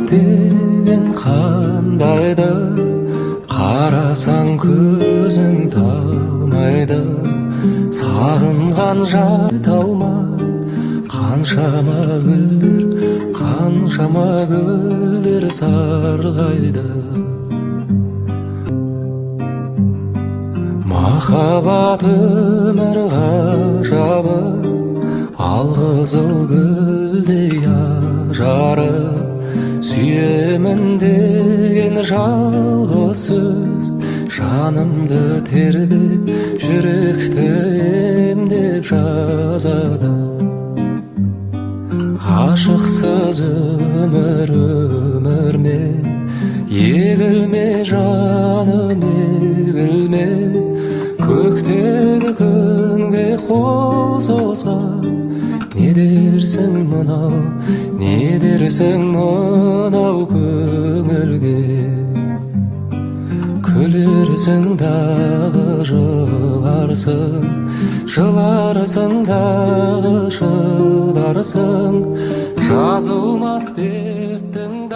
деген қандайды, қарасаң көзің талмайды. Сағынған жайта алмай қаншама гүлдер сарғайды. Махаббат өмір ғажабы, алқызыл гүлдей ажары. Сүйемін деген жалғыз сөз жанымды тербеп, жүректі емдеп жазады. Ғашықсыз өмір ме, егілме жаным, егілме. Көктегі күнге қол созған, не дерсің мынау көңілге. Күлерсің дағы жыларсың дағы шыдарсың. Жазылмас дерттің